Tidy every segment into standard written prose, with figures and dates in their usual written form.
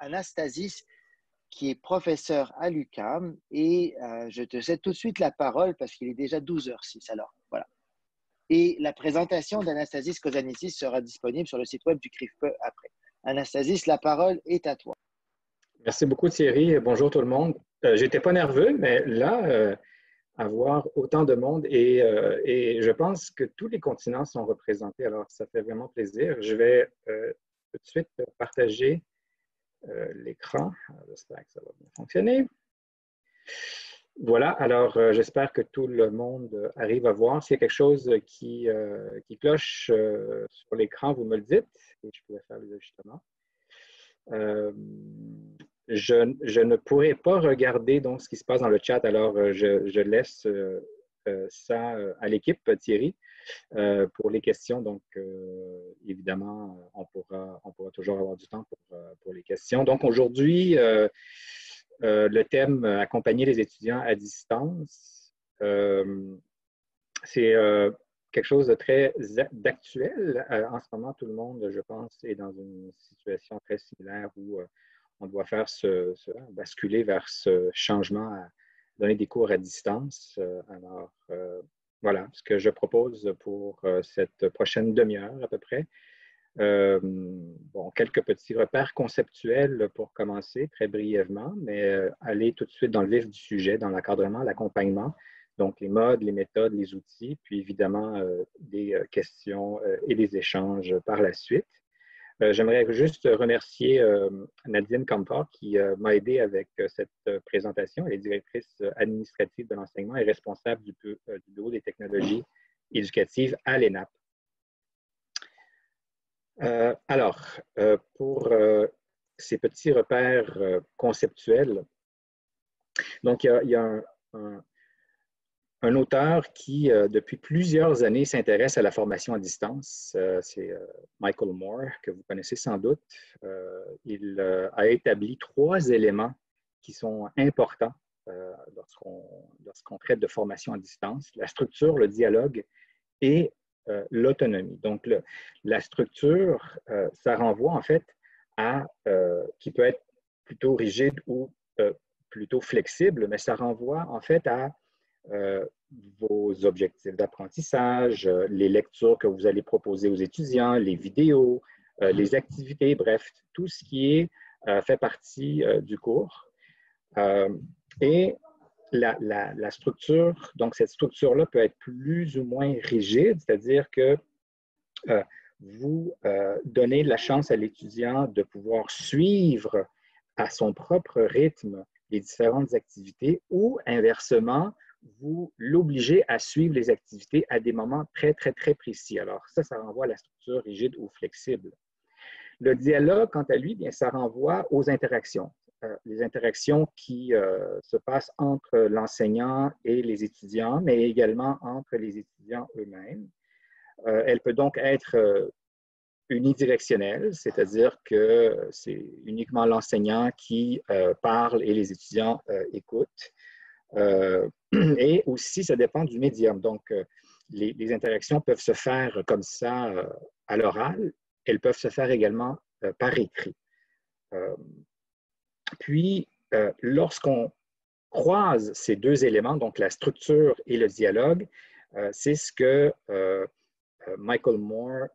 Anastasis, qui est professeur à l'UQAM. Et je te cède tout de suite la parole parce qu'il est déjà 12h06. Alors, voilà. Et la présentation d'Anastasis Kozanidis sera disponible sur le site web du CRIFPE après. Anastasis, la parole est à toi. Merci beaucoup Thierry. Bonjour tout le monde. J'étais pas nerveux, mais là, avoir autant de monde et je pense que tous les continents sont représentés, alors ça fait vraiment plaisir. Je vais tout de suite partager l'écran. J'espère que ça va bien fonctionner. Voilà, alors j'espère que tout le monde arrive à voir. S'il y a quelque chose qui cloche sur l'écran, vous me le dites et je pourrais faire les ajustements. Je ne pourrai pas regarder donc, ce qui se passe dans le chat, alors je laisse ça à l'équipe, Thierry, pour les questions. Donc, évidemment, on pourra toujours avoir du temps pour les questions. Donc, aujourd'hui, le thème « Accompagner les étudiants à distance », c'est quelque chose de très d'actuel. En ce moment, tout le monde, je pense, est dans une situation très similaire où on doit faire basculer vers ce changement à donner des cours à distance. Alors, voilà ce que je propose pour cette prochaine demi-heure à peu près. Bon, quelques petits repères conceptuels pour commencer très brièvement, mais aller tout de suite dans le vif du sujet, dans l'encadrement, l'accompagnement. Donc, les modes, les méthodes, les outils, puis évidemment des questions et des échanges par la suite. J'aimerais juste remercier Nadine Kampa qui m'a aidé avec cette présentation. Elle est directrice administrative de l'enseignement et responsable du Bureau des technologies éducatives à l'ENAP. Alors, pour ces petits repères conceptuels, donc il y a un auteur qui, depuis plusieurs années, s'intéresse à la formation à distance. C'est Michael Moore, que vous connaissez sans doute. Il a établi 3 éléments qui sont importants lorsqu'on traite de formation à distance: la structure, le dialogue et l'autonomie. Donc, la structure, ça renvoie en fait à, qui peut être plutôt rigide ou plutôt flexible, mais ça renvoie en fait à vos objectifs d'apprentissage, les lectures que vous allez proposer aux étudiants, les vidéos, les activités, bref, tout ce qui est, fait partie du cours. Et la structure, donc cette structure-là peut être plus ou moins rigide, c'est-à-dire que vous donnez la chance à l'étudiant de pouvoir suivre à son propre rythme les différentes activités ou inversement, vous l'obligez à suivre les activités à des moments très, très, très précis. Alors ça renvoie à la structure rigide ou flexible. Le dialogue, quant à lui, bien, ça renvoie aux interactions. Les interactions qui se passent entre l'enseignant et les étudiants, mais également entre les étudiants eux-mêmes. Elle peut donc être unidirectionnelle, c'est-à-dire que c'est uniquement l'enseignant qui parle et les étudiants écoutent. Et aussi, ça dépend du médium. Donc, les interactions peuvent se faire comme ça à l'oral. Elles peuvent se faire également par écrit. Puis, lorsqu'on croise ces 2 éléments, donc la structure et le dialogue, c'est ce que Michael Moore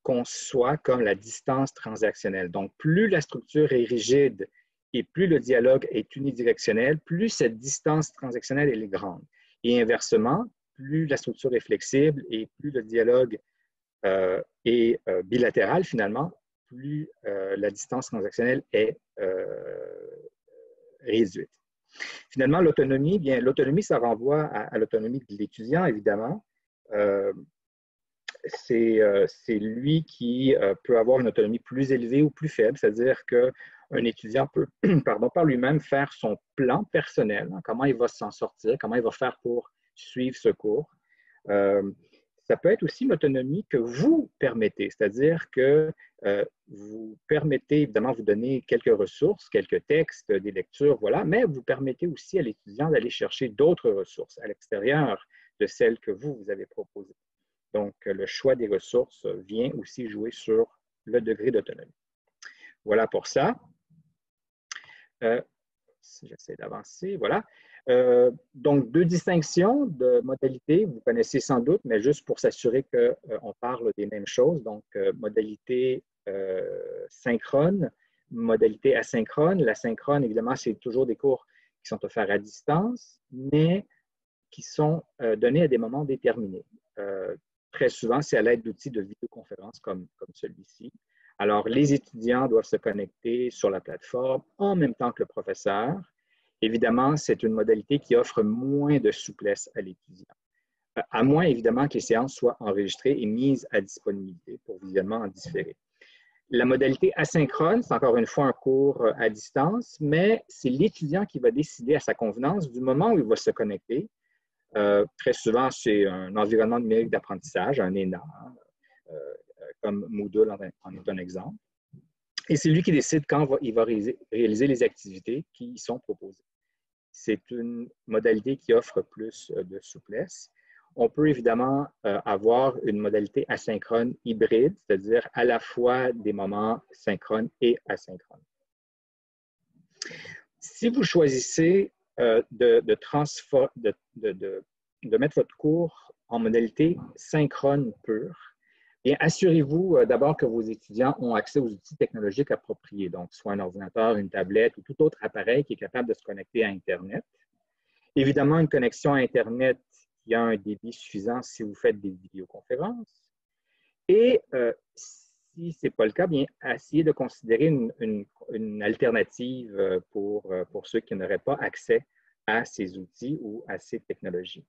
conçoit comme la distance transactionnelle. Donc, plus la structure est rigide et plus le dialogue est unidirectionnel, plus cette distance transactionnelle elle est grande. Et inversement, plus la structure est flexible et plus le dialogue est bilatéral finalement, plus la distance transactionnelle est réduite. Finalement, l'autonomie, bien, l'autonomie, ça renvoie à l'autonomie de l'étudiant, évidemment. C'est lui qui peut avoir une autonomie plus élevée ou plus faible, c'est-à-dire qu'un étudiant peut, pardon, par lui-même faire son plan personnel, hein, comment il va s'en sortir, comment il va faire pour suivre ce cours. Ça peut être aussi une autonomie que vous permettez, c'est-à-dire que vous permettez, évidemment, vous donnez quelques ressources, quelques textes, des lectures, voilà, mais vous permettez aussi à l'étudiant d'aller chercher d'autres ressources à l'extérieur de celles que vous avez proposées. Donc, le choix des ressources vient aussi jouer sur le degré d'autonomie. Voilà pour ça. Si j'essaie d'avancer, voilà. Donc, deux distinctions de modalités, vous connaissez sans doute, mais juste pour s'assurer qu'on parle des mêmes choses. Donc, modalité synchrone, modalité asynchrone. L'asynchrone, évidemment, c'est toujours des cours qui sont offerts à distance, mais qui sont donnés à des moments déterminés. Très souvent, c'est à l'aide d'outils de vidéoconférence comme celui-ci. Alors, les étudiants doivent se connecter sur la plateforme en même temps que le professeur. Évidemment, c'est une modalité qui offre moins de souplesse à l'étudiant, à moins évidemment que les séances soient enregistrées et mises à disponibilité pour visionnement en différé. La modalité asynchrone, c'est encore une fois un cours à distance, mais c'est l'étudiant qui va décider à sa convenance du moment où il va se connecter. Très souvent, c'est un environnement numérique d'apprentissage, un ENA, comme Moodle en est un exemple. Et c'est lui qui décide quand il va réaliser les activités qui y sont proposées. C'est une modalité qui offre plus de souplesse. On peut évidemment avoir une modalité asynchrone hybride, c'est-à-dire à la fois des moments synchrones et asynchrones. Si vous choisissez de mettre votre cours en modalité synchrone pure, et assurez-vous d'abord que vos étudiants ont accès aux outils technologiques appropriés, donc soit un ordinateur, une tablette ou tout autre appareil qui est capable de se connecter à Internet. Évidemment, une connexion à Internet qui a un débit suffisant si vous faites des vidéoconférences. Et si ce n'est pas le cas, bien, essayez de considérer une alternative pour ceux qui n'auraient pas accès à ces outils ou à ces technologies.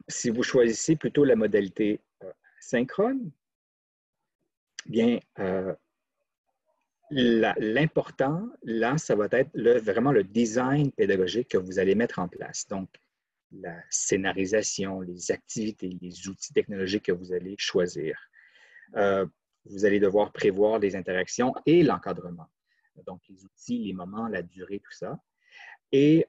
Si vous choisissez plutôt la modalité synchrone, bien, l'important, là, ça va être vraiment le design pédagogique que vous allez mettre en place. Donc, la scénarisation, les activités, les outils technologiques que vous allez choisir. Vous allez devoir prévoir les interactions et l'encadrement. Donc, les outils, les moments, la durée, tout ça. Et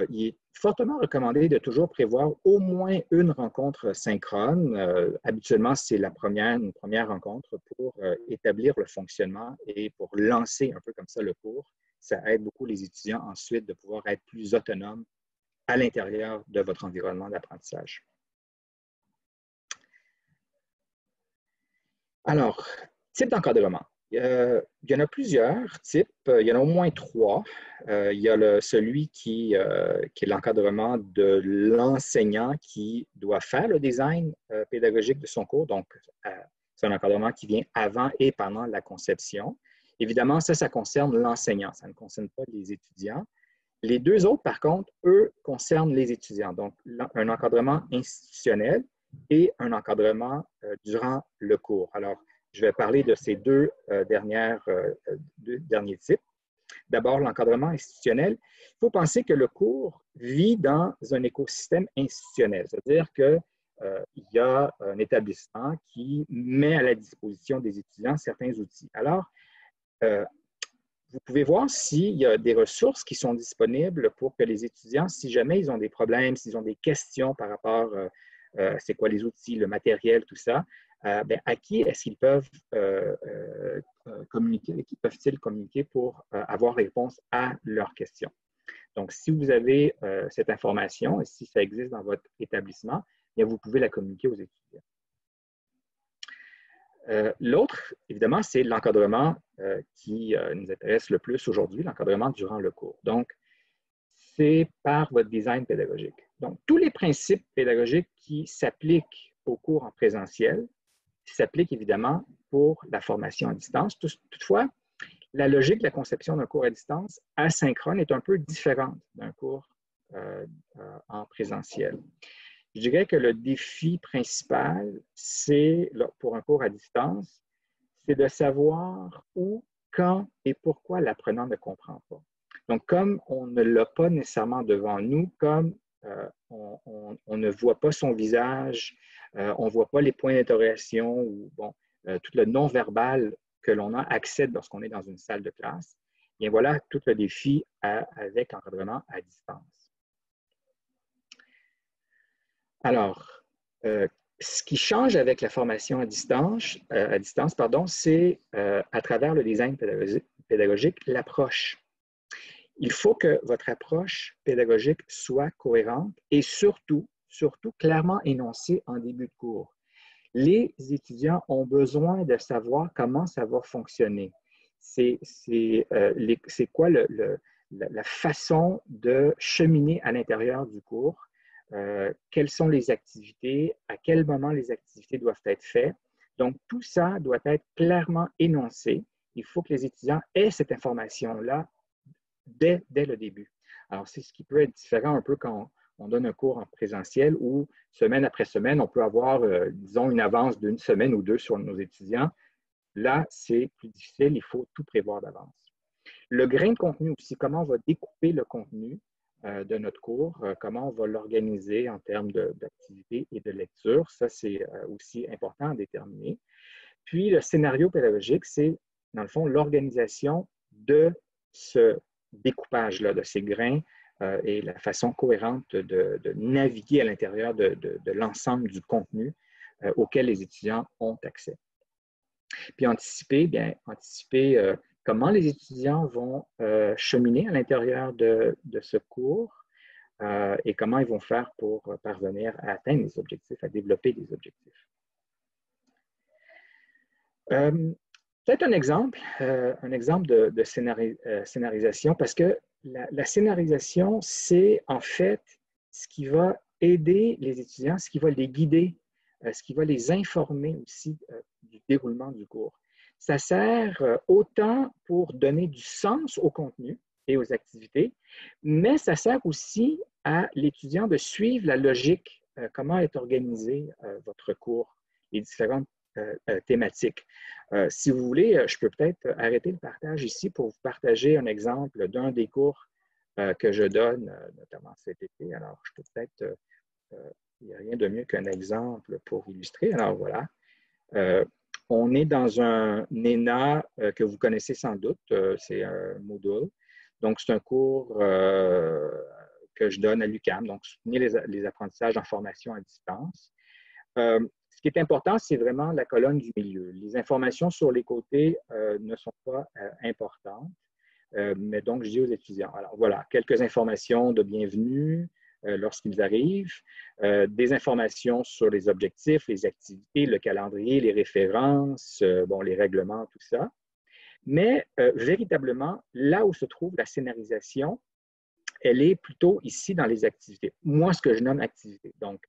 il est fortement recommandé de toujours prévoir au moins une rencontre synchrone. Habituellement, c'est une première rencontre pour établir le fonctionnement et pour lancer un peu comme ça le cours. Ça aide beaucoup les étudiants ensuite de pouvoir être plus autonomes à l'intérieur de votre environnement d'apprentissage. Alors, type d'encadrement. Il y en a plusieurs types, il y en a au moins 3. Il y a celui qui est l'encadrement de l'enseignant qui doit faire le design pédagogique de son cours. Donc, c'est un encadrement qui vient avant et pendant la conception. Évidemment, ça concerne l'enseignant, ça ne concerne pas les étudiants. Les deux autres, par contre, eux, concernent les étudiants. Donc, un encadrement institutionnel et un encadrement durant le cours. Alors, je vais parler de ces deux derniers types. D'abord, l'encadrement institutionnel. Il faut penser que le cours vit dans un écosystème institutionnel, c'est-à-dire qu'il y a un établissement qui met à la disposition des étudiants certains outils. Alors, vous pouvez voir s'il y a des ressources qui sont disponibles pour que les étudiants, si jamais ils ont des problèmes, s'ils ont des questions par rapport à c'est quoi les outils, le matériel, tout ça, à qui est-ce qu'ils peuvent communiquer, avec qui peuvent-ils communiquer pour avoir réponse à leurs questions. Donc, si vous avez cette information et si ça existe dans votre établissement, bien, vous pouvez la communiquer aux étudiants. L'autre, évidemment, c'est l'encadrement qui nous intéresse le plus aujourd'hui, l'encadrement durant le cours. Donc, c'est par votre design pédagogique. Donc, tous les principes pédagogiques qui s'appliquent au cours en présentiel s'appliquent évidemment pour la formation à distance. Toutefois, la logique de la conception d'un cours à distance asynchrone est un peu différente d'un cours en présentiel. Je dirais que le défi principal, c'est, pour un cours à distance, c'est de savoir où, quand et pourquoi l'apprenant ne comprend pas. Donc, comme on ne l'a pas nécessairement devant nous, comme on ne voit pas son visage, on ne voit pas les points d'interrogation ou tout le non-verbal que l'on a accès lorsqu'on est dans une salle de classe, bien voilà tout le défi avec l'encadrement à distance. Alors, ce qui change avec la formation à distance, pardon, c'est à travers le design pédagogique, l'approche. Il faut que votre approche pédagogique soit cohérente et surtout clairement énoncée en début de cours. Les étudiants ont besoin de savoir comment ça va fonctionner. C'est quoi la façon de cheminer à l'intérieur du cours, quelles sont les activités, à quel moment les activités doivent être faites. Donc, tout ça doit être clairement énoncé. Il faut que les étudiants aient cette information-là dès le début. Alors, c'est ce qui peut être différent un peu quand on donne un cours en présentiel où, semaine après semaine, on peut avoir, disons, une avance d'une semaine ou deux sur nos étudiants. Là, c'est plus difficile, il faut tout prévoir d'avance. Le grain de contenu aussi, comment on va découper le contenu de notre cours, comment on va l'organiser en termes d'activité et de lecture. Ça, c'est aussi important à déterminer. Puis, le scénario pédagogique, c'est, dans le fond, l'organisation de ce découpage-là, de ces grains et la façon cohérente de naviguer à l'intérieur de l'ensemble du contenu auquel les étudiants ont accès. Puis, anticiper comment les étudiants vont cheminer à l'intérieur de ce cours et comment ils vont faire pour parvenir à atteindre les objectifs, à développer des objectifs. Peut-être un exemple de scénarisation, parce que la scénarisation, c'est en fait ce qui va aider les étudiants, ce qui va les guider, ce qui va les informer aussi du déroulement du cours. Ça sert autant pour donner du sens au contenu et aux activités, mais ça sert aussi à l'étudiant de suivre la logique, comment est organisé votre cours, les différentes thématiques. Si vous voulez, je peux peut-être arrêter le partage ici pour vous partager un exemple d'un des cours que je donne, notamment cet été. Alors, je peux peut-être, il n'y a rien de mieux qu'un exemple pour illustrer. Alors, voilà. On est dans un ENA que vous connaissez sans doute, c'est un Moodle. Donc, c'est un cours que je donne à l'UQAM, donc soutenir les apprentissages en formation à distance. Ce qui est important, c'est vraiment la colonne du milieu. Les informations sur les côtés ne sont pas importantes, mais donc je dis aux étudiants. Alors voilà, quelques informations de bienvenue lorsqu'ils arrivent, des informations sur les objectifs, les activités, le calendrier, les références, les règlements, tout ça. Mais véritablement, là où se trouve la scénarisation, elle est plutôt ici dans les activités. Moi, ce que je nomme activité. Donc,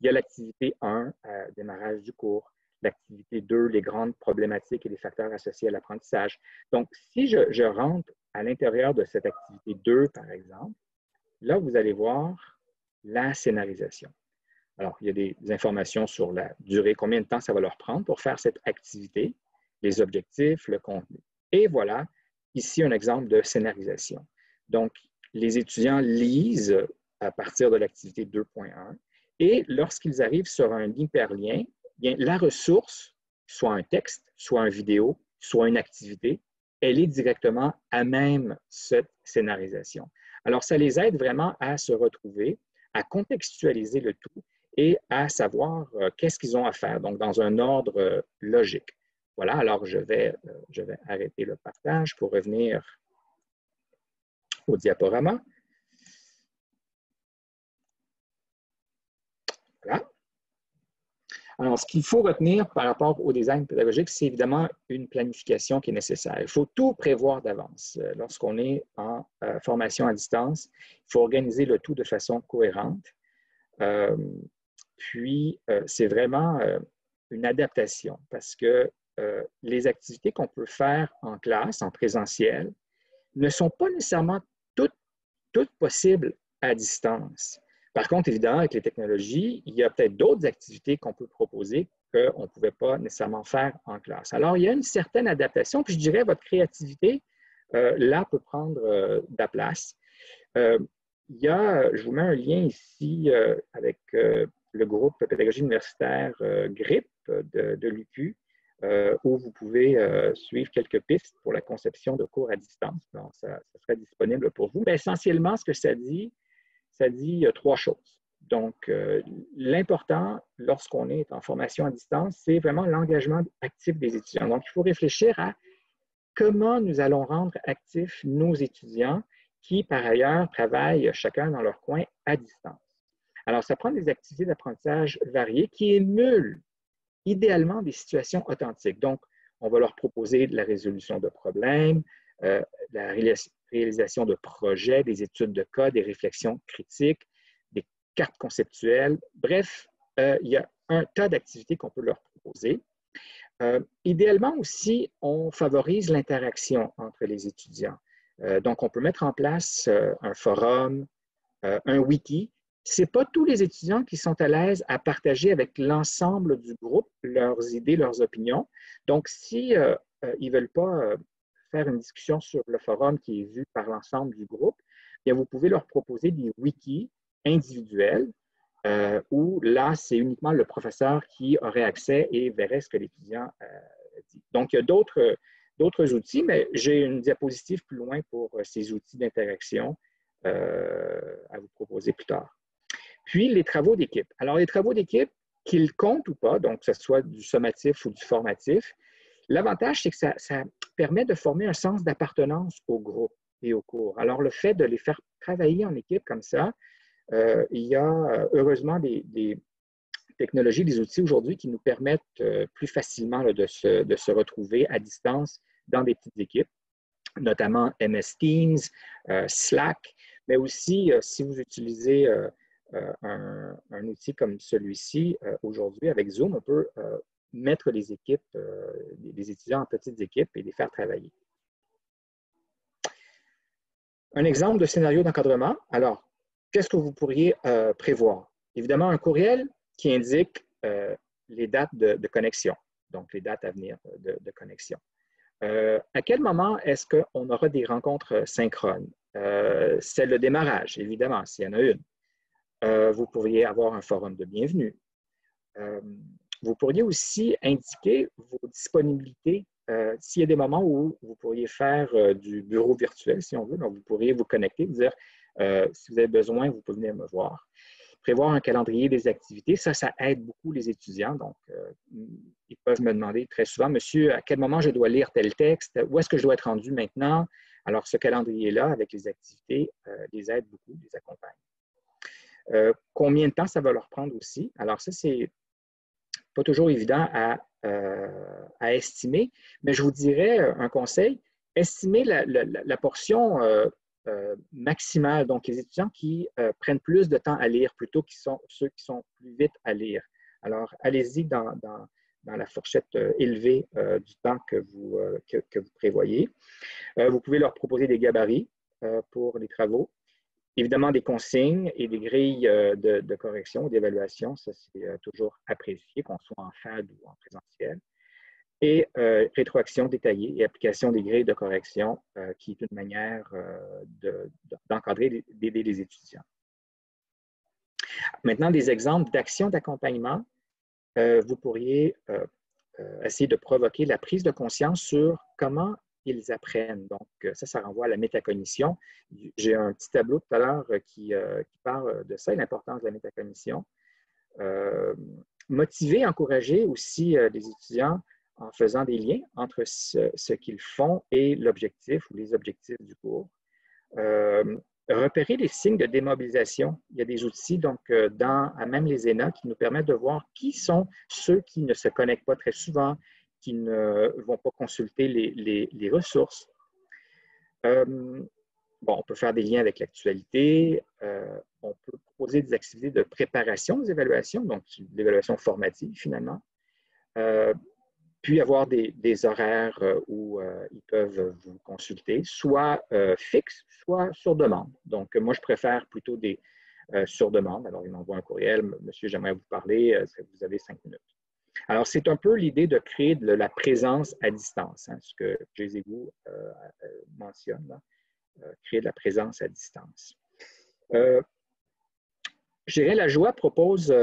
il y a l'activité 1, démarrage du cours, l'activité 2, les grandes problématiques et les facteurs associés à l'apprentissage. Donc, si je rentre à l'intérieur de cette activité 2, par exemple, là, vous allez voir la scénarisation. Alors, il y a des informations sur la durée, combien de temps ça va leur prendre pour faire cette activité, les objectifs, le contenu. Et voilà, ici, un exemple de scénarisation. Donc, les étudiants lisent à partir de l'activité 2.1 et lorsqu'ils arrivent sur un hyperlien, bien, la ressource, soit un texte, soit une vidéo, soit une activité, elle est directement à même cette scénarisation. Alors, ça les aide vraiment à se retrouver, à contextualiser le tout et à savoir qu'est-ce qu'ils ont à faire, donc dans un ordre logique. Voilà, alors je vais arrêter le partage pour revenir au diaporama. Voilà. Alors, ce qu'il faut retenir par rapport au design pédagogique, c'est évidemment une planification qui est nécessaire. Il faut tout prévoir d'avance. Lorsqu'on est en formation à distance, il faut organiser le tout de façon cohérente. Puis, c'est vraiment une adaptation parce que les activités qu'on peut faire en classe, en présentiel, ne sont pas nécessairement toutes possibles à distance. Par contre, évidemment, avec les technologies, il y a peut-être d'autres activités qu'on peut proposer qu'on ne pouvait pas nécessairement faire en classe. Alors, il y a une certaine adaptation, puis je dirais votre créativité, là, peut prendre de la place. Je vous mets un lien ici avec le groupe pédagogie universitaire GRIP de l'UQ, où vous pouvez suivre quelques pistes pour la conception de cours à distance. Donc, ça sera disponible pour vous. Mais essentiellement, ce que ça dit 3 choses. Donc, l'important lorsqu'on est en formation à distance, c'est vraiment l'engagement actif des étudiants. Donc, il faut réfléchir à comment nous allons rendre actifs nos étudiants qui, par ailleurs, travaillent chacun dans leur coin à distance. Alors, ça prend des activités d'apprentissage variées qui émulent idéalement des situations authentiques. Donc, on va leur proposer de la résolution de problèmes, la réalisation de projets, des études de cas, des réflexions critiques, des cartes conceptuelles. Bref, il y a un tas d'activités qu'on peut leur proposer. Idéalement aussi, on favorise l'interaction entre les étudiants. Donc, on peut mettre en place un forum, un wiki. Ce n'est pas tous les étudiants qui sont à l'aise à partager avec l'ensemble du groupe leurs idées, leurs opinions. Donc, si ils ne veulent pas faire une discussion sur le forum qui est vu par l'ensemble du groupe, bien, vous pouvez leur proposer des wikis individuels où là, c'est uniquement le professeur qui aurait accès et verrait ce que l'étudiant dit. Donc, il y a d'autres outils, mais j'ai une diapositive plus loin pour ces outils d'interaction à vous proposer plus tard. Puis, les travaux d'équipe. Alors, les travaux d'équipe, qu'ils comptent ou pas, donc que ce soit du sommatif ou du formatif, l'avantage, c'est que ça permet de former un sens d'appartenance au groupe et au cours. Alors, le fait de les faire travailler en équipe comme ça, il y a heureusement des technologies, des outils aujourd'hui qui nous permettent plus facilement là, de se retrouver à distance dans des petites équipes, notamment MS Teams, Slack, mais aussi si vous utilisez un outil comme celui-ci aujourd'hui avec Zoom, on peut mettre les équipes, les étudiants en petites équipes et les faire travailler. Un exemple de scénario d'encadrement. Alors, qu'est-ce que vous pourriez prévoir? Évidemment, un courriel qui indique les dates de connexion, donc les dates à venir de connexion. À quel moment est-ce qu'on aura des rencontres synchrones? C'est le démarrage, évidemment, s'il y en a une. Vous pourriez avoir un forum de bienvenue. Vous pourriez aussi indiquer vos disponibilités. S'il y a des moments où vous pourriez faire du bureau virtuel, si on veut, donc vous pourriez vous connecter, vous dire si vous avez besoin, vous pouvez venir me voir. Prévoir un calendrier des activités, ça aide beaucoup les étudiants. Donc, ils peuvent me demander très souvent, monsieur, à quel moment je dois lire tel texte? Où est-ce que je dois être rendu maintenant? Alors, ce calendrier-là, avec les activités, les aide beaucoup, les accompagne. Combien de temps ça va leur prendre aussi? Alors, ça, c'est pas toujours évident à estimer, mais je vous dirais un conseil, estimez la portion maximale, donc les étudiants qui prennent plus de temps à lire plutôt que ceux qui sont plus vite à lire. Alors, allez-y dans la fourchette élevée du temps que vous prévoyez. Vous pouvez leur proposer des gabarits pour les travaux. Évidemment, des consignes et des grilles de correction, d'évaluation, ça c'est toujours apprécié, qu'on soit en FAD ou en présentiel. Et rétroaction détaillée et application des grilles de correction, qui est une manière d'encadrer, d'aider les étudiants. Maintenant, des exemples d'actions d'accompagnement. Vous pourriez essayer de provoquer la prise de conscience sur comment ils apprennent. Donc, ça renvoie à la métacognition. J'ai un petit tableau tout à l'heure qui parle de ça, l'importance de la métacognition. Motiver, encourager aussi les étudiants en faisant des liens entre ce qu'ils font et l'objectif ou les objectifs du cours. Repérer les signes de démobilisation. Il y a des outils, donc, même les ENA, qui nous permettent de voir qui sont ceux qui ne se connectent pas très souvent, qui ne vont pas consulter les ressources. On peut faire des liens avec l'actualité. On peut proposer des activités de préparation aux évaluations, donc l'évaluation formative, finalement. Puis avoir des horaires où ils peuvent vous consulter, soit fixes, soit sur demande. Donc, moi, je préfère plutôt des sur demande. Alors, ils m'envoient un courriel, monsieur, j'aimerais vous parler, est-ce que vous avez 5 minutes? Alors, c'est un peu l'idée de créer de la présence à distance, hein, ce que Jézégou mentionne, là, créer de la présence à distance. Gérer la joie propose,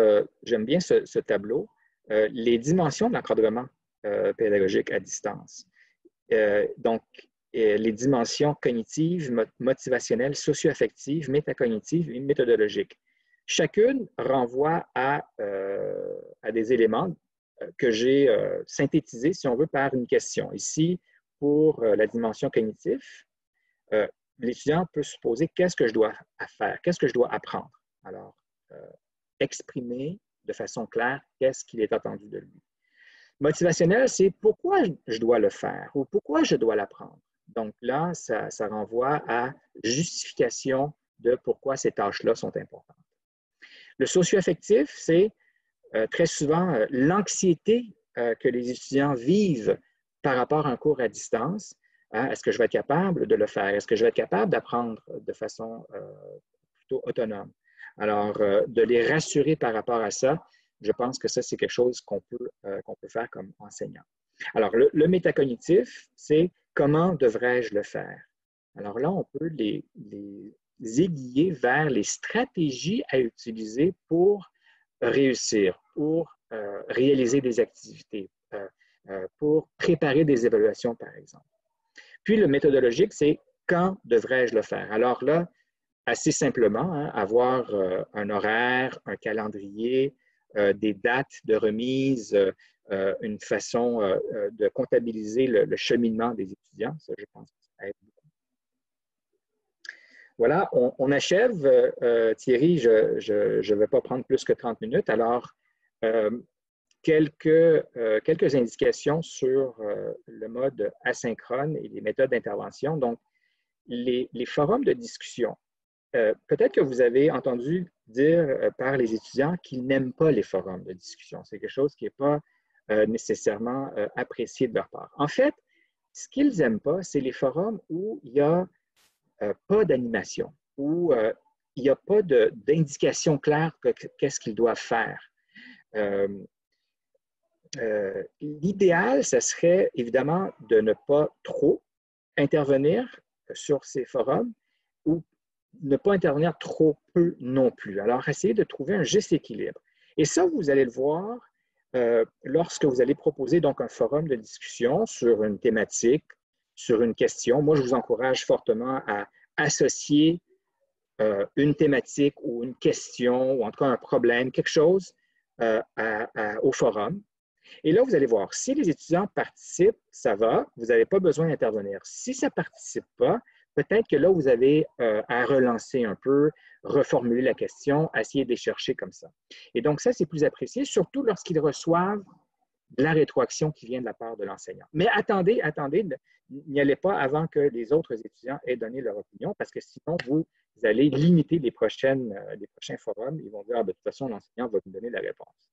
j'aime bien ce tableau, les dimensions de l'encadrement pédagogique à distance. Donc, les dimensions cognitives, motivationnelles, socio-affectives, métacognitives et méthodologiques. Chacune renvoie à des éléments que j'ai synthétisés, si on veut, par une question. Ici, pour la dimension cognitive, l'étudiant peut se poser qu'est-ce que je dois faire, qu'est-ce que je dois apprendre. Alors, exprimer de façon claire qu'est-ce qu'il est attendu de lui. Motivationnel, c'est pourquoi je dois le faire ou pourquoi je dois l'apprendre. Donc là, ça renvoie à justification de pourquoi ces tâches-là sont importantes. Le socio-affectif, c'est très souvent l'anxiété que les étudiants vivent par rapport à un cours à distance. Hein, est-ce que je vais être capable de le faire? Est-ce que je vais être capable d'apprendre de façon plutôt autonome? Alors, de les rassurer par rapport à ça, je pense que ça, c'est quelque chose qu'on peut faire comme enseignant. Alors, le métacognitif, c'est comment devrais-je le faire? Alors là, on peut les aiguiller vers les stratégies à utiliser pour réussir, pour réaliser des activités, pour préparer des évaluations, par exemple. Puis le méthodologique, c'est quand devrais-je le faire? Alors là, assez simplement, hein, avoir un horaire, un calendrier, des dates de remise, une façon de comptabiliser le cheminement des étudiants. Ça, je pense que ça aide beaucoup. Voilà, on achève. Thierry, je ne vais pas prendre plus que 30 minutes. Alors, quelques indications sur le mode asynchrone et les méthodes d'intervention. Donc, les forums de discussion. Peut-être que vous avez entendu dire par les étudiants qu'ils n'aiment pas les forums de discussion. C'est quelque chose qui n'est pas nécessairement apprécié de leur part. En fait, ce qu'ils n'aiment pas, c'est les forums où il n'y a pas d'animation, où il n'y a pas d'indication claire de qu'est-ce qu'ils doivent faire. L'idéal, ce serait évidemment de ne pas trop intervenir sur ces forums ou ne pas intervenir trop peu non plus. Alors, essayez de trouver un juste équilibre. Et ça, vous allez le voir lorsque vous allez proposer donc un forum de discussion sur une thématique, sur une question. Moi, je vous encourage fortement à associer une thématique ou une question, ou en tout cas un problème, quelque chose au forum. Et là, vous allez voir, si les étudiants participent, ça va, vous n'avez pas besoin d'intervenir. Si ça ne participe pas, peut-être que là, vous avez à relancer un peu, reformuler la question, essayer de les chercher comme ça. Et donc, ça, c'est plus apprécié, surtout lorsqu'ils reçoivent de la rétroaction qui vient de la part de l'enseignant. Mais attendez, n'y allez pas avant que les autres étudiants aient donné leur opinion, parce que sinon, vous allez limiter les prochains forums. Ils vont dire, ah, de toute façon, l'enseignant va nous donner la réponse.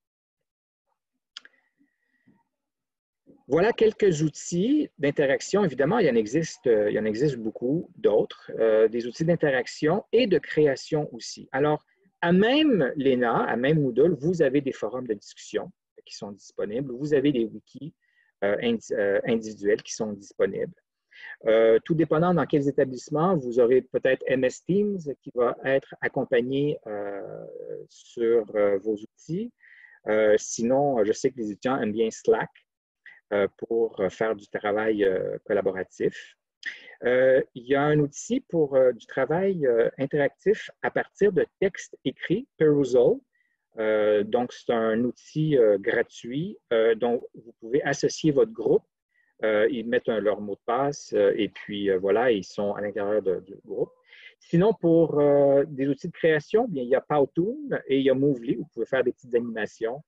Voilà quelques outils d'interaction. Évidemment, il y en existe beaucoup d'autres, des outils d'interaction et de création aussi. Alors, à même l'ENA, à même Moodle, vous avez des forums de discussion qui sont disponibles. Vous avez des wikis individuels qui sont disponibles. Tout dépendant dans quels établissements, vous aurez peut-être MS Teams qui va être accompagné sur vos outils. Sinon, je sais que les étudiants aiment bien Slack pour faire du travail collaboratif. Il y a un outil pour du travail interactif à partir de textes écrits, Perusall. Donc, c'est un outil gratuit dont vous pouvez associer votre groupe. Ils mettent leur mot de passe et puis voilà, ils sont à l'intérieur du groupe. Sinon, pour des outils de création, bien, il y a Powtoon et il y a Movely. Vous pouvez faire des petites animations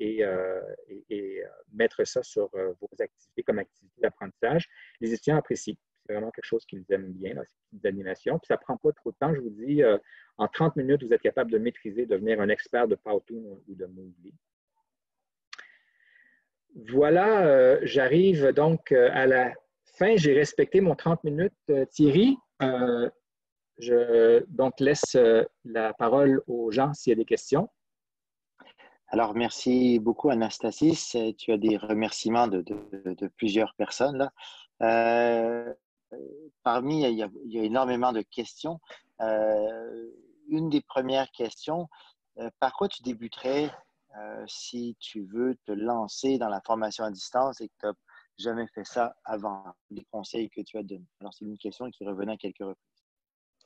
et mettre ça sur vos activités comme activité d'apprentissage. Les étudiants apprécient. C'est vraiment quelque chose qu'ils aiment bien, là, ces petites animations. Puis ça ne prend pas trop de temps. Je vous dis, en 30 minutes, vous êtes capable de maîtriser, de devenir un expert de Powtoon ou de Movely. Voilà, j'arrive donc à la fin. J'ai respecté mon 30 minutes, Thierry. Je donc laisse la parole aux gens s'il y a des questions. Alors, merci beaucoup, Anastasis. Tu as des remerciements de plusieurs personnes, là. Parmi, il y a énormément de questions. Une des premières questions, par quoi tu débuterais si tu veux te lancer dans la formation à distance et que tu n'as jamais fait ça avant, les conseils que tu as donnés? Alors, c'est une question qui revenait à quelques reprises.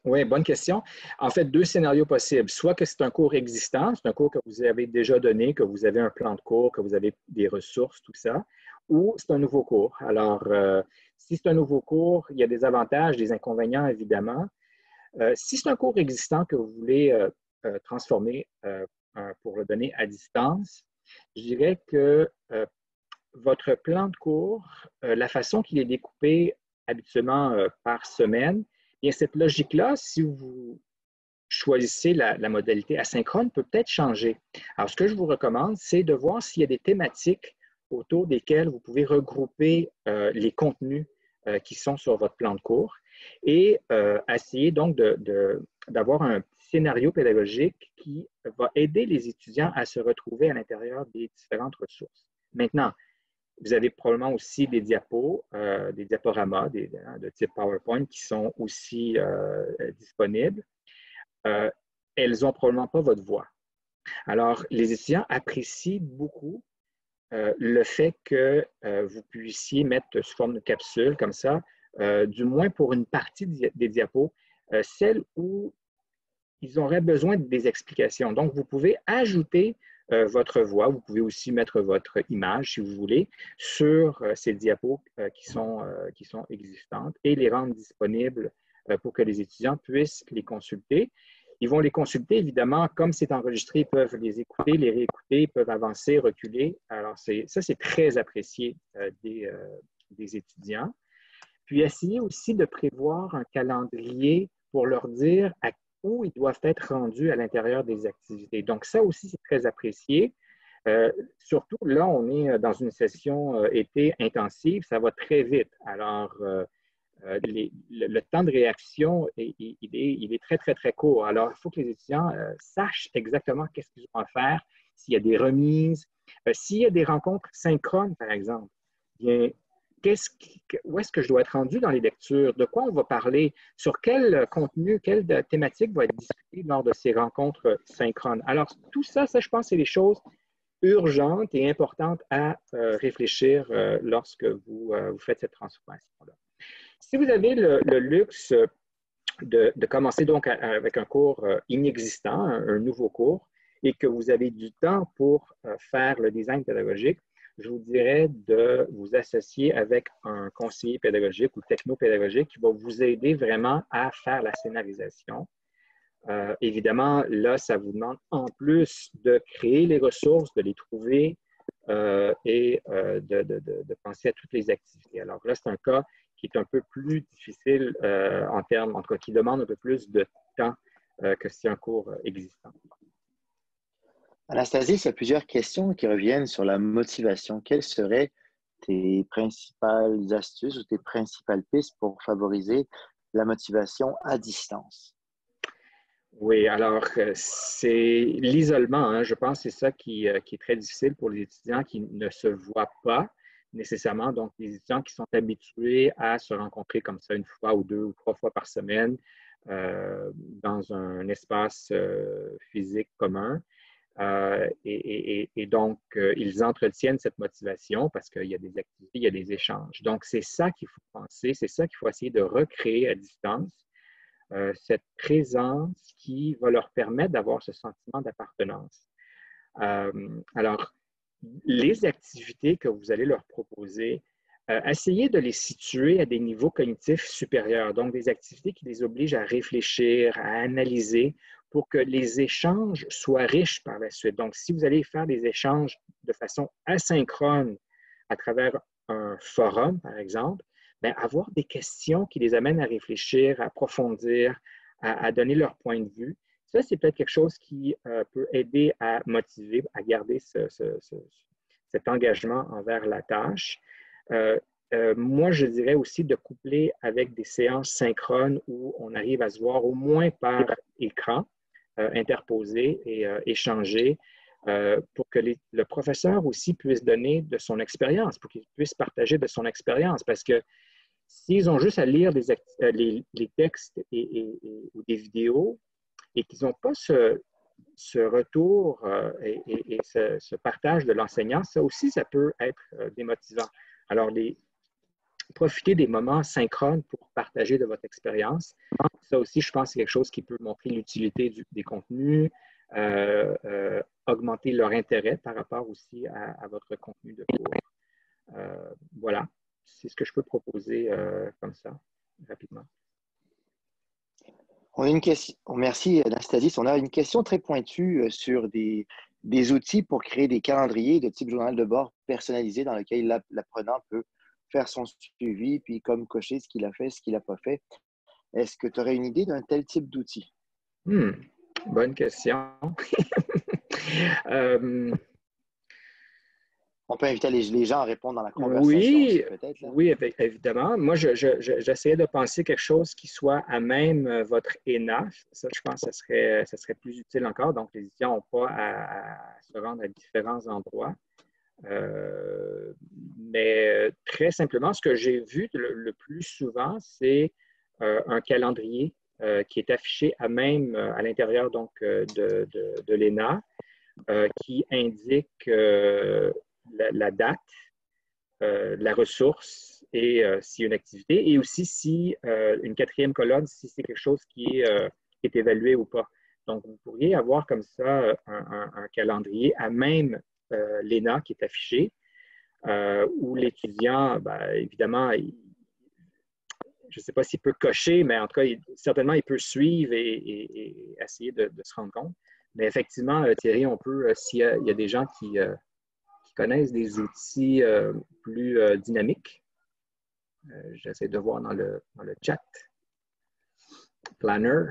Oui, bonne question. En fait, deux scénarios possibles. Soit que c'est un cours existant, c'est un cours que vous avez déjà donné, que vous avez un plan de cours, que vous avez des ressources, tout ça, ou c'est un nouveau cours. Alors, si c'est un nouveau cours, il y a des avantages, des inconvénients, évidemment. Si c'est un cours existant que vous voulez transformer pour le donner à distance, je dirais que votre plan de cours, la façon qu'il est découpé habituellement par semaine, bien, cette logique-là, si vous choisissez la modalité asynchrone, peut peut-être changer. Alors, ce que je vous recommande, c'est de voir s'il y a des thématiques autour desquelles vous pouvez regrouper les contenus qui sont sur votre plan de cours et essayer donc d'avoir un scénario pédagogique qui va aider les étudiants à se retrouver à l'intérieur des différentes ressources. Maintenant, vous avez probablement aussi des diaporamas de type PowerPoint qui sont aussi disponibles. Elles n'ont probablement pas votre voix. Alors, les étudiants apprécient beaucoup le fait que vous puissiez mettre sous forme de capsule comme ça, du moins pour une partie des diapos, celle où ils auraient besoin des explications. Donc, vous pouvez ajouter votre voix. Vous pouvez aussi mettre votre image, si vous voulez, sur ces diapos qui sont existantes et les rendre disponibles pour que les étudiants puissent les consulter. Ils vont les consulter, évidemment, comme c'est enregistré, ils peuvent les écouter, les réécouter, ils peuvent avancer, reculer. Alors, ça, c'est très apprécié des étudiants. Puis, essayer aussi de prévoir un calendrier pour leur dire à où ils doivent être rendus à l'intérieur des activités. Donc, ça aussi, c'est très apprécié. Surtout, là, on est dans une session été intensive, ça va très vite. Alors, le temps de réaction, il est très, très, très court. Alors, il faut que les étudiants sachent exactement qu'est-ce qu'ils ont à faire, s'il y a des remises, s'il y a des rencontres synchrones, par exemple. Bien, où est-ce que je dois être rendu dans les lectures? De quoi on va parler? Sur quel contenu, quelle thématique va être discutée lors de ces rencontres synchrones? Alors, tout ça, je pense, c'est des choses urgentes et importantes à réfléchir lorsque vous faites cette transformation-là. Si vous avez le luxe de commencer donc avec un cours inexistant, un nouveau cours, et que vous avez du temps pour faire le design pédagogique, je vous dirais de vous associer avec un conseiller pédagogique ou technopédagogique qui va vous aider vraiment à faire la scénarisation. Évidemment, là, ça vous demande en plus de créer les ressources, de les trouver et de penser à toutes les activités. Alors là, c'est un cas qui est un peu plus difficile en termes, en tout cas, qui demande un peu plus de temps que si un cours existant. Anastasie, il y a plusieurs questions qui reviennent sur la motivation. Quelles seraient tes principales astuces ou tes principales pistes pour favoriser la motivation à distance? Oui, alors c'est l'isolement, hein, je pense que c'est ça qui est très difficile pour les étudiants qui ne se voient pas nécessairement. Donc, les étudiants qui sont habitués à se rencontrer comme ça une fois ou deux ou trois fois par semaine dans un espace physique commun. Et donc, ils entretiennent cette motivation parce qu'il y a des activités, il y a des échanges. Donc, c'est ça qu'il faut penser, c'est ça qu'il faut essayer de recréer à distance, cette présence qui va leur permettre d'avoir ce sentiment d'appartenance. Alors, les activités que vous allez leur proposer, essayez de les situer à des niveaux cognitifs supérieurs, donc des activités qui les obligent à réfléchir, à analyser pour que les échanges soient riches par la suite. Donc, si vous allez faire des échanges de façon asynchrone à travers un forum, par exemple, bien, avoir des questions qui les amènent à réfléchir, à approfondir, à donner leur point de vue, ça, c'est peut-être quelque chose qui peut aider à motiver, à garder cet engagement envers la tâche. Moi, je dirais aussi de coupler avec des séances synchrones où on arrive à se voir au moins par écran, interposer et échanger pour que le professeur aussi puisse donner de son expérience, pour qu'il puisse partager de son expérience. Parce que s'ils ont juste à lire les textes ou des vidéos et qu'ils n'ont pas ce retour et ce partage de l'enseignant, ça aussi, ça peut être démotivant. Alors, profiter des moments synchrones pour partager de votre expérience. Ça aussi, je pense, c'est quelque chose qui peut montrer l'utilité des contenus, augmenter leur intérêt par rapport aussi à votre contenu de cours. Voilà, c'est ce que je peux proposer comme ça, rapidement. On a une question, merci Anastasie. On a une question très pointue sur des outils pour créer des calendriers de type journal de bord personnalisé dans lequel l'apprenant peut faire son suivi, puis comme cocher ce qu'il a fait, ce qu'il n'a pas fait. Est-ce que tu aurais une idée d'un tel type d'outil? Bonne question. On peut inviter les gens à répondre dans la conversation oui, aussi, peut-être. Oui, évidemment. Moi, j'essayais de penser quelque chose qui soit à même votre ENA. Ça, je pense que ça serait plus utile encore. Donc, les étudiants n'ont pas à se rendre à différents endroits. Mais très simplement, ce que j'ai vu le plus souvent, c'est un calendrier qui est affiché à même à l'intérieur donc de l'ENA qui indique la date, la ressource et s'il y a une activité, et aussi si une quatrième colonne, si c'est quelque chose qui est évalué ou pas. Donc, vous pourriez avoir comme ça un calendrier à même l'ENA qui est affiché, où l'étudiant, ben, évidemment, je ne sais pas s'il peut cocher, mais en tout cas, certainement, il peut suivre et essayer de se rendre compte. Mais effectivement, Thierry, on peut, s'il y a des gens qui connaissent des outils plus dynamiques, j'essaie de voir dans le chat. Planner.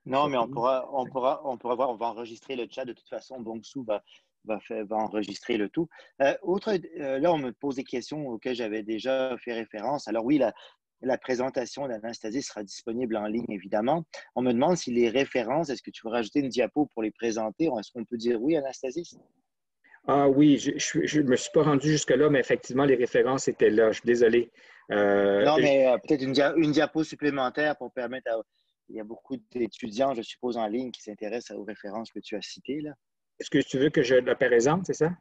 Non, mais on pourra voir, on va enregistrer le chat de toute façon. Bongsou va enregistrer le tout. Là, on me pose des questions auxquelles j'avais déjà fait référence. Alors oui, la présentation d'Anastasie sera disponible en ligne, évidemment. On me demande si les références, est-ce que tu veux rajouter une diapo pour les présenter? Est-ce qu'on peut dire oui, Anastasie? Ah oui, je ne me suis pas rendu jusque-là, mais effectivement, les références étaient là. Je suis désolé. Non, mais peut-être une diapo supplémentaire pour permettre à... Il y a beaucoup d'étudiants, je suppose, en ligne qui s'intéressent aux références que tu as citées, là. Est-ce que tu veux que je la présente, c'est ça?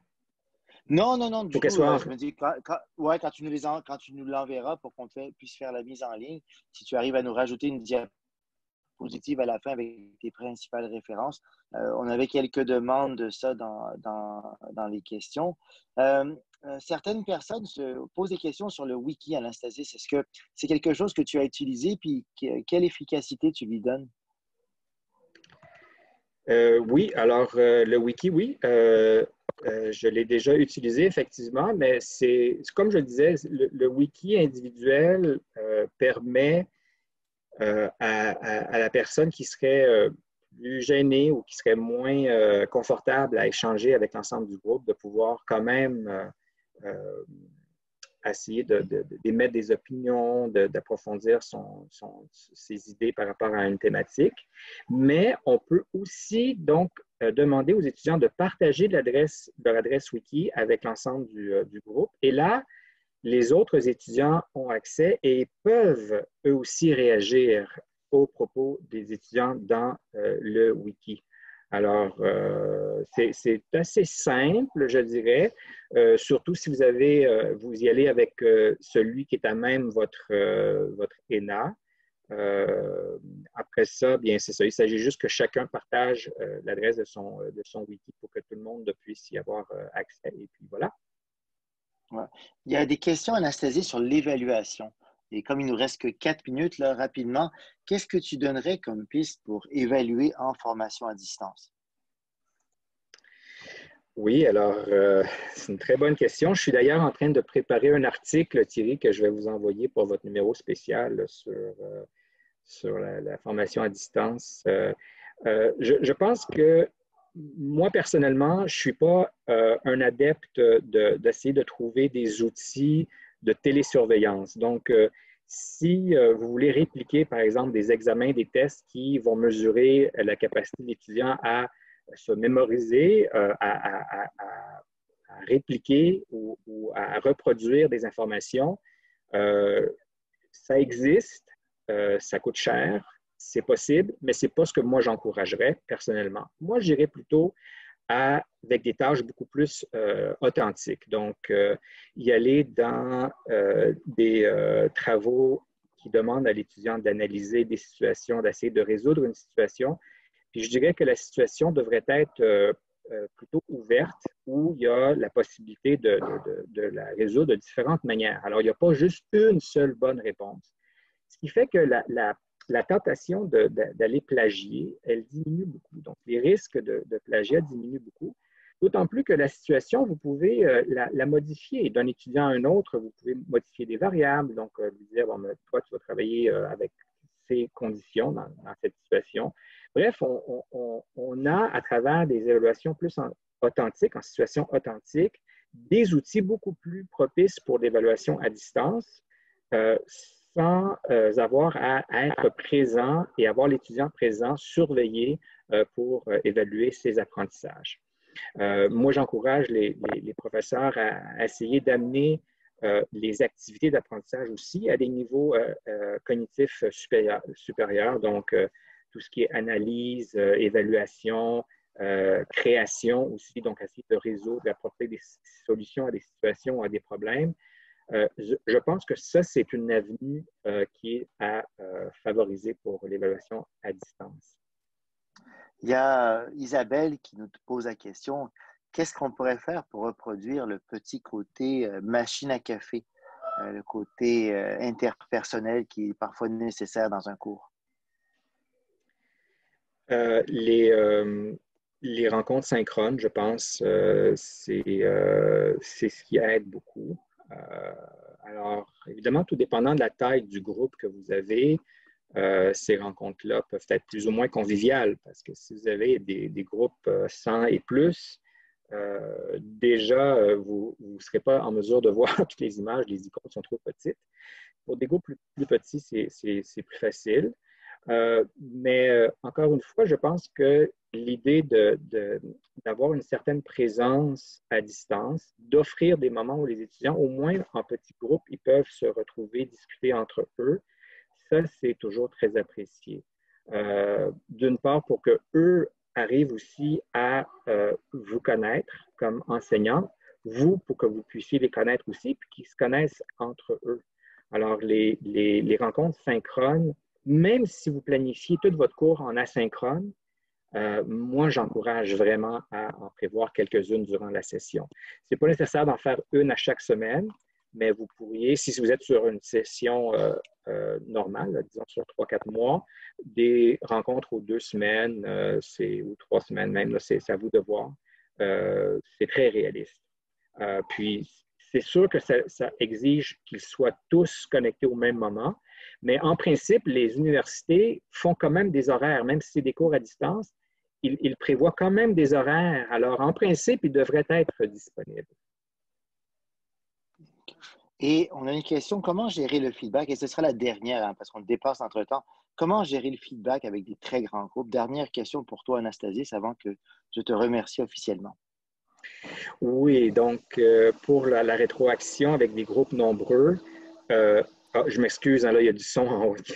Non, Faut du qu'elle coup, soit je me dis, quand tu nous l'enverras pour qu'on puisse faire la mise en ligne, si tu arrives à nous rajouter une diapositive à la fin avec tes principales références. On avait quelques demandes de ça dans les questions. Certaines personnes se posent des questions sur le wiki, Anastasie. Est-ce que c'est quelque chose que tu as utilisé, puis quelle efficacité tu lui donnes? Oui, alors le wiki, oui. Je l'ai déjà utilisé, effectivement, mais c'est comme je le disais, le wiki individuel permet à la personne qui serait plus gênée ou qui serait moins confortable à échanger avec l'ensemble du groupe de pouvoir quand même essayer d'émettre des opinions, d'approfondir ses idées par rapport à une thématique. Mais on peut aussi donc demander aux étudiants de partager leur adresse wiki avec l'ensemble du groupe. Et là, les autres étudiants ont accès et peuvent eux aussi réagir aux propos des étudiants dans le wiki. Alors, c'est assez simple, je dirais, surtout si vous y allez avec celui qui est à même votre ENA. Après ça, bien, c'est ça. Il s'agit juste que chacun partage l'adresse de son wiki pour que tout le monde puisse y avoir accès. Et puis voilà. Ouais. Il y a des questions, Anastasie, sur l'évaluation. Et comme il nous reste que 4 minutes, là, rapidement, qu'est-ce que tu donnerais comme piste pour évaluer en formation à distance? Oui, alors, c'est une très bonne question. Je suis d'ailleurs en train de préparer un article, Thierry, que je vais vous envoyer pour votre numéro spécial sur la formation à distance. Je pense que moi, personnellement, je ne suis pas un adepte d'essayer de trouver des outils de télésurveillance. Donc, si vous voulez répliquer, par exemple, des examens, des tests qui vont mesurer la capacité de l'étudiant à se mémoriser, à répliquer ou à reproduire des informations, ça existe, ça coûte cher, c'est possible, mais ce n'est pas ce que moi j'encouragerais personnellement. Moi, j'irais plutôt avec des tâches beaucoup plus authentiques. Donc, y aller dans des travaux qui demandent à l'étudiant d'analyser des situations, d'essayer de résoudre une situation. Puis je dirais que la situation devrait être plutôt ouverte, où il y a la possibilité de la résoudre de différentes manières. Alors, il n'y a pas juste une seule bonne réponse. Ce qui fait que la tentation d'aller plagier, elle diminue beaucoup. Donc, les risques de plagiat diminuent beaucoup. D'autant plus que la situation, vous pouvez la modifier. D'un étudiant à un autre, vous pouvez modifier des variables. Donc, lui dire, bon, toi, tu vas travailler avec ces conditions dans cette situation. Bref, on a, à travers des évaluations plus authentiques, en situation authentique, des outils beaucoup plus propices pour l'évaluation à distance, sans avoir à être présent et avoir l'étudiant présent, surveillé pour évaluer ses apprentissages. Moi, j'encourage les professeurs à essayer d'amener les activités d'apprentissage aussi à des niveaux cognitifs supérieurs, donc tout ce qui est analyse, évaluation, création aussi, donc essayer de résoudre, d'apporter des solutions à des situations, à des problèmes. Je pense que ça, c'est une avenue qui est à favoriser pour l'évaluation à distance. Il y a Isabelle qui nous pose la question, qu'est-ce qu'on pourrait faire pour reproduire le petit côté machine à café, le côté interpersonnel qui est parfois nécessaire dans un cours? Les rencontres synchrones, je pense, c'est ce qui aide beaucoup. Alors, évidemment, tout dépendant de la taille du groupe que vous avez, ces rencontres-là peuvent être plus ou moins conviviales parce que si vous avez des groupes 100 et plus, déjà, vous ne serez pas en mesure de voir toutes les images, les icônes sont trop petites. Pour des groupes plus petits, c'est plus facile. Mais encore une fois, je pense que l'idée d'avoir une certaine présence à distance, d'offrir des moments où les étudiants, au moins en petits groupes, ils peuvent se retrouver, discuter entre eux, ça, c'est toujours très apprécié. D'une part, pour qu'eux arrivent aussi à vous connaître comme enseignants, vous, pour que vous puissiez les connaître aussi, puis qu'ils se connaissent entre eux. Alors, les rencontres synchrones, même si vous planifiez tout votre cours en asynchrone, moi, j'encourage vraiment à en prévoir quelques-unes durant la session. Ce n'est pas nécessaire d'en faire une à chaque semaine, mais vous pourriez, si vous êtes sur une session normale, là, disons sur 3-4 mois, des rencontres aux 2 semaines ou 3 semaines même, c'est à vous de voir. C'est très réaliste. Puis, c'est sûr que ça exige qu'ils soient tous connectés au même moment, mais en principe, les universités font quand même des horaires, même si c'est des cours à distance, ils prévoient quand même des horaires. Alors, en principe, ils devraient être disponibles. Et on a une question, comment gérer le feedback? Et ce sera la dernière, hein, parce qu'on le dépasse entre-temps. Comment gérer le feedback avec des très grands groupes? Dernière question pour toi, Anastasis, avant que je te remercie officiellement. Oui, donc pour la rétroaction avec des groupes nombreux, je m'excuse, hein, là, il y a du son en haut, ça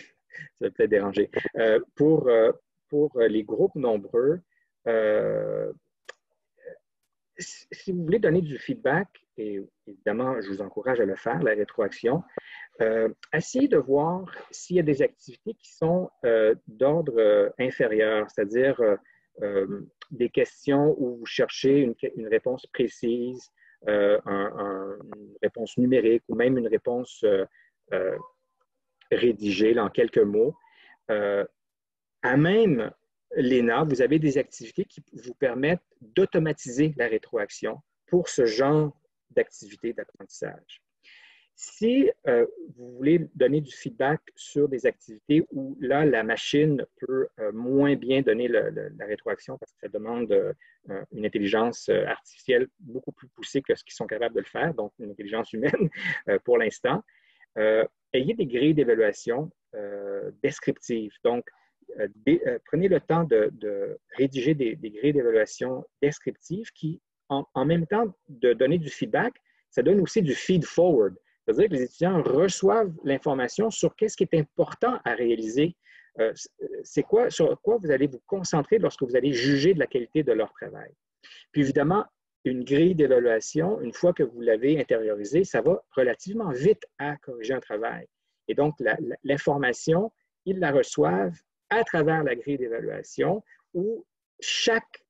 va peut-être déranger. Pour les groupes nombreux, si vous voulez donner du feedback, et évidemment, je vous encourage à le faire, la rétroaction, essayez de voir s'il y a des activités qui sont d'ordre inférieur, c'est-à-dire des questions où vous cherchez une réponse précise, une réponse numérique ou même une réponse rédigée là, en quelques mots. À même l'ENA, vous avez des activités qui vous permettent d'automatiser la rétroaction pour ce genre d'activité d'apprentissage. Si vous voulez donner du feedback sur des activités où là, la machine peut moins bien donner la rétroaction parce que ça demande une intelligence artificielle beaucoup plus poussée que ce qu'ils sont capables de le faire, donc une intelligence humaine pour l'instant, ayez des grilles d'évaluation descriptives. Donc, prenez le temps de rédiger des grilles d'évaluation descriptives qui, en même temps de donner du feedback, ça donne aussi du feed-forward. C'est-à-dire que les étudiants reçoivent l'information sur qu'est-ce qui est important à réaliser. Sur quoi vous allez vous concentrer lorsque vous allez juger de la qualité de leur travail. Puis évidemment, une grille d'évaluation, une fois que vous l'avez intériorisée, ça va relativement vite à corriger un travail. Et donc, l'information, ils la reçoivent à travers la grille d'évaluation où chaque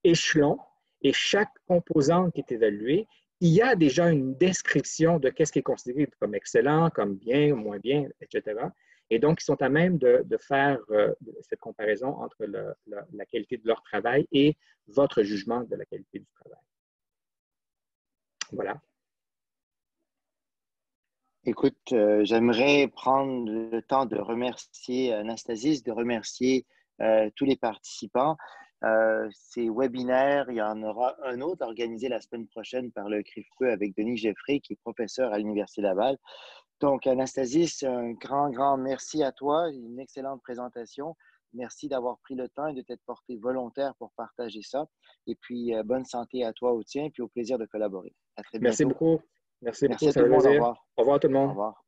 échelon et chaque composante qui est évaluée, il y a déjà une description de qu'est-ce qui est considéré comme excellent, comme bien, moins bien, etc. Et donc, ils sont à même de faire cette comparaison entre la qualité de leur travail et votre jugement de la qualité du travail. Voilà. Écoute, j'aimerais prendre le temps de remercier Anastasis, de remercier tous les participants. Ces webinaires, il y en aura un autre organisé la semaine prochaine par le CRIFPE avec Denis Geffrey, qui est professeur à l'Université Laval. Donc, Anastasis, un grand merci à toi. Une excellente présentation. Merci d'avoir pris le temps et de t'être porté volontaire pour partager ça. Et puis, bonne santé à toi au tien, puis au plaisir de collaborer. À très Merci bientôt. beaucoup. Merci beaucoup, Merci à ça tout fait le monde. Au plaisir. revoir. Au revoir tout le Au monde. revoir.